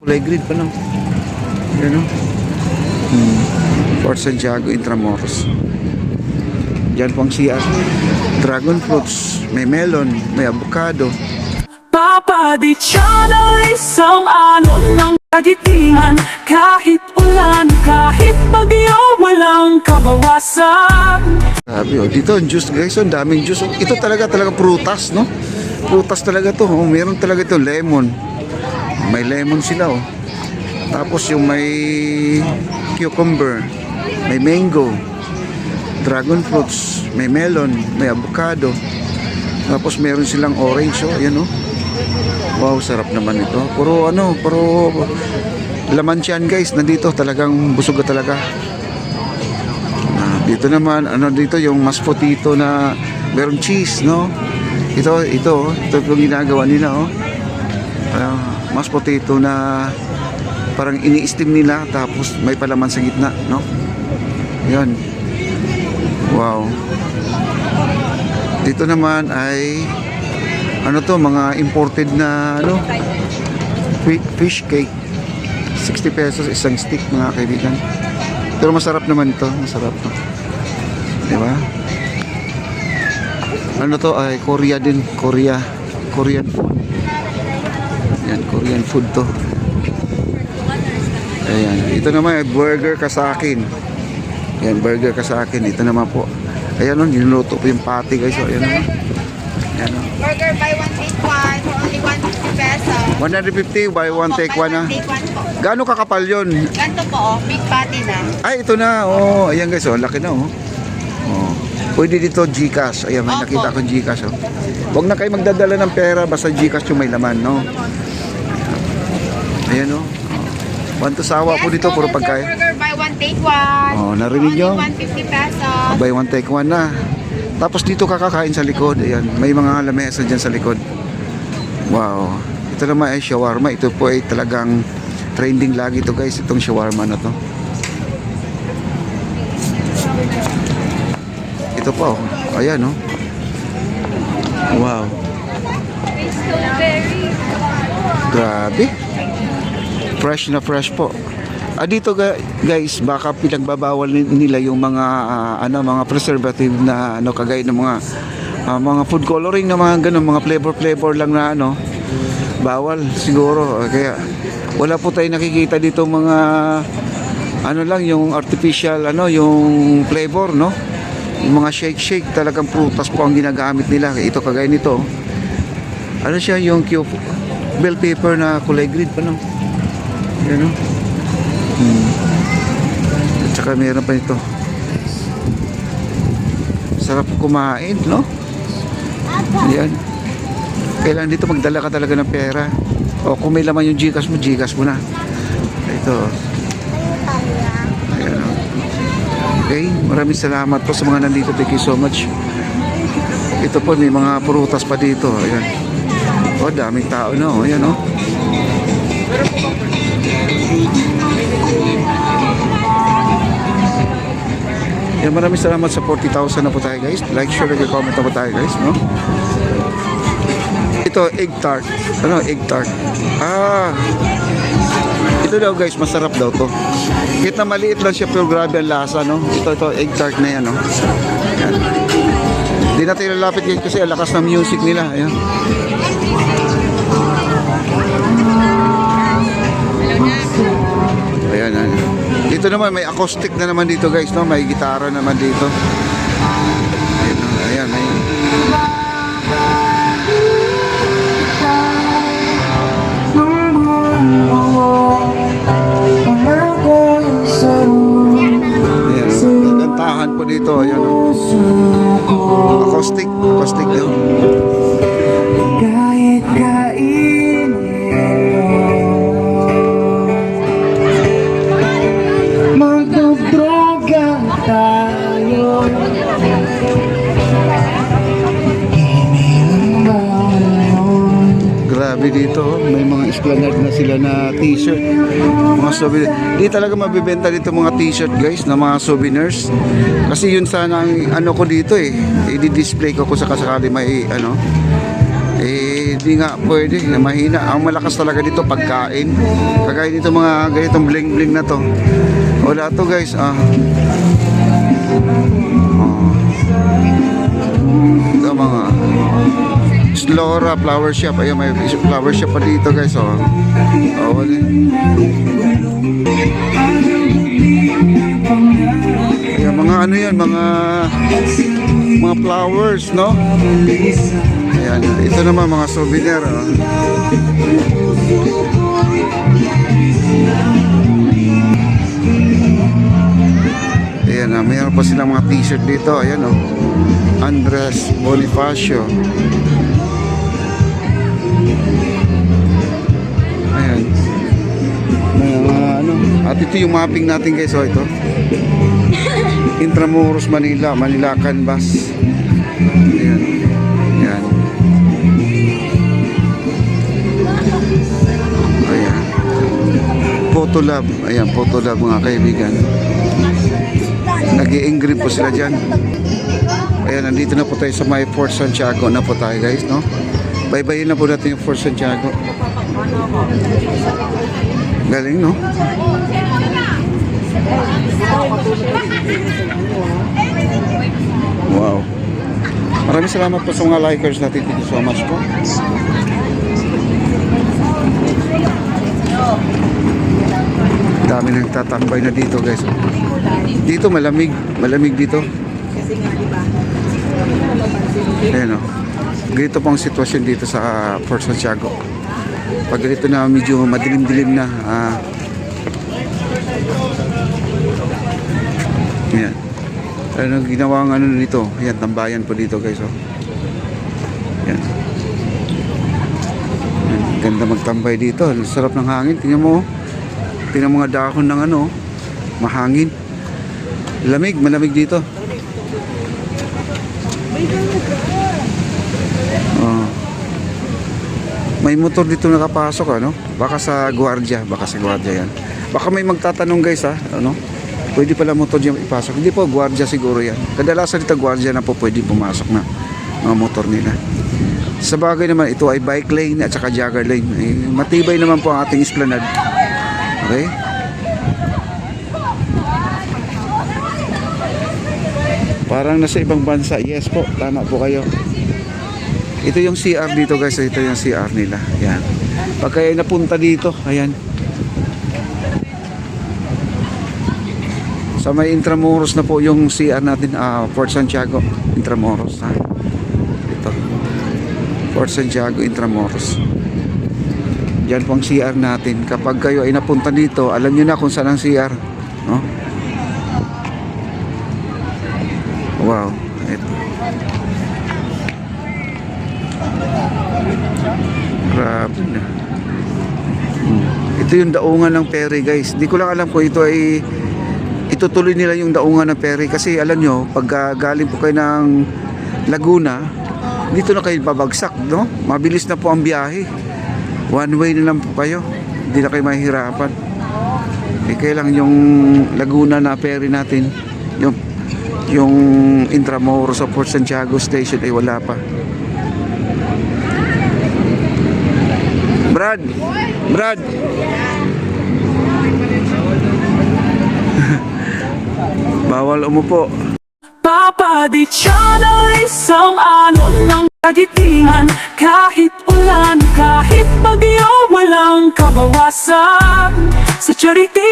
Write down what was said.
Play grid pa lang. Yan o. Fort Santiago Intramuros. Diyan po ang CR. Dragon fruits, may melon, may avocado. Papa Di Channel, isang alon ng kaditingan. Kahit ulan, kahit bagyo, walang kabawasan. Sabi oh, dito ang juice guys, ang daming juice. Ito talaga prutas, no? Prutas talaga to. Oh. Meron talaga ito lemon. May lemon sila oh. Tapos yung may cucumber, may mango, dragon fruits, may melon, may avocado. Tapos meron silang orange oh, ayan oh. Wow, sarap naman ito. Puro laman siyan guys. Nandito talagang busog ka talaga. Dito naman, dito yung mashed potato na meron cheese, no? Ito yung ginagawa nila, oh. Mashed potato na parang ini-steam nila tapos may palaman sa gitna, no? Yan. Wow. Dito naman ay mga imported na fish cake. 60 pesos isang stick, mga kaibigan. Pero masarap naman ito, masarap to. Di ba? To ay Korea din, Korean food. Yan, Korean food to. Ayan, ito naman ay burger ka sa akin. Yan, burger ka sa akin. Ito naman po. Ayan o, niluto po yung patty guys. So, ayan naman. Ayan o. Burger by 1 take 1 for only 150 pesos. 150 by 1 take 1 na. Take 1 po. Gaano kakapal yun? Ganito po, big patty na. Ay, ito na. Oh, ayan guys, oh, laki na oh. Oh. Pwede dito GCash. Ayan, may nakita akong GCash oh. Huwag na kayo magdadala ng pera, basta GCash yung may laman, no? Ayan oh. Wanto sawa po dito, puro pagkain. Burger by 1 take 1. Oh, narinig nyo? Only 150 pesos. Buy one take one na. Tapos dito kakakain sa likod. Ayan, may mga lamesa dyan sa likod. Wow. Ito naman ay shawarma. Ito po ay talagang trending lagi to guys. Itong shawarma na to. Ito po. Ayan oh. Wow. Grabe. Fresh na fresh po. Dito guys, baka pinagbabawal nila yung mga mga preservative na kagaya ng mga food coloring na mga ganun, mga flavor lang na bawal siguro. Kaya wala po tayong nakikita dito mga lang yung artificial yung flavor, no? Yung mga shake talagang prutas po ang ginagamit nila. Ito kagaya nito. Siya yung bell pepper na kulay green pa, no? Yan, no? At saka meron pa ito. Sarap kumain, no? Ayan. Kailangan dito magdala ka talaga ng pera. O kung may laman yung GCash mo na. Ito. Ayan. Okay, maraming salamat po sa mga nandito. Thank you so much. Ito po, may mga prutas pa dito. Ayan. O, daming tao na. Ayan, o. Yan, maraming salamat sa 40,000 na po tayo guys. Like, share, and comment na po tayo guys, no? Ito, egg tart. Egg tart. Ito daw guys, masarap daw to. Kahit na maliit lang siya pero grabe ang lasa, no? Ito, egg tart na yan, no? Yan. Hindi natin lalapit yan kasi ang lakas ng music nila. Ayan. Ayan. Dito naman may acoustic na naman dito guys, no? May gitara naman dito. Ayan. Gantahan po dito, ayan. Acoustic yun. Kahit magdodroga tayo. Grabe dito, may mga esplanade na sila na t-shirt, mga souvenir. Di talaga mabibenta dito mga t-shirt guys, na mga souvenirs. Kasi yun sana ang ko dito i-display ko kung sakasakali may Hindi nga pwede, mahina. Ang malakas talaga dito pagkain. Kagaya dito mga ganitong bling bling na to. Wala to guys. Ito mga Slora flower shop. Ayan, may flower shop pa dito guys. Wala. Ayan, mga ano yan, mga flowers, no? Ayan, ito naman mga souvenir. Ayan, mayroon pa silang mga t-shirt dito. Ayan, Andres Bonifacio. Ayan. At ito yung mapping natin guys. Ito Intramuros, Manila Canvas. Ayan. Ayan. Ayan. Photo lab. Ayan, photo lab mga kaibigan. Nag-i-engrave po sila dyan. Ayan, nandito na po tayo sa may Fort Santiago na po tayo guys, no? Bye-bye na po natin yung Fort Santiago. Galing, no? Wow. Maraming salamat po sa mga likers natin. Thank you so much po. Dami nang tatambay na dito guys. Dito malamig dito. Ayan o. Ganito pang sitwasyon dito sa Fort Santiago. Pag ganito na medyo madilim-dilim na. Ayan. Ano ginawa ng ano nito? Ayan, tambayan po dito guys. Ayan. Ganda magtambay dito. Sarap ng hangin. Tingnan mo. Tingnan mga dahon ng ano. Mahangin. Malamig dito. May motor dito nakapasok ano? Baka sa gwardiya yan. Baka may magtatanong guys ano? Pwede pala motor diyan ipasok. Hindi po gwardiya siguro yan. Kadalasan dito gwardiya na po pwede pumasok na mga motor nila. Sa bagay naman ito ay bike lane at saka jogger lane. Matibay naman po ang ating esplanade. Okay? Parang nasa ibang bansa. Yes po, tama po kayo. Ito yung CR dito guys. Ito yung CR nila. Ayan. Pag kayo napunta dito, ayan. Sa may Intramuros na po yung CR natin, Fort Santiago, Intramuros. Ito. Fort Santiago, Intramuros. Yan po ang CR natin. Kapag kayo ay napunta dito, alam nyo na kung saan ang CR. No? Wow. Ito. Grabe na. Ito yung daungan ng ferry guys. Hindi ko lang alam kung ito ay itutuloy nila yung daungan ng ferry. Kasi alam nyo, pag galing po kayo ng Laguna, dito na kayo babagsak, no? Mabilis na po ang biyahe. One way na lang po kayo. Hindi na kayo mahihirapan. Kaya lang yung Laguna na ferry natin, yung Intramuros sa Fort Santiago Station ay wala pa. Brad. Bawal umupo. Papa Di Channel, isang alon ng kagitihan. Kahit ulan, kahit bagyo, walang kabawasan. Sa charity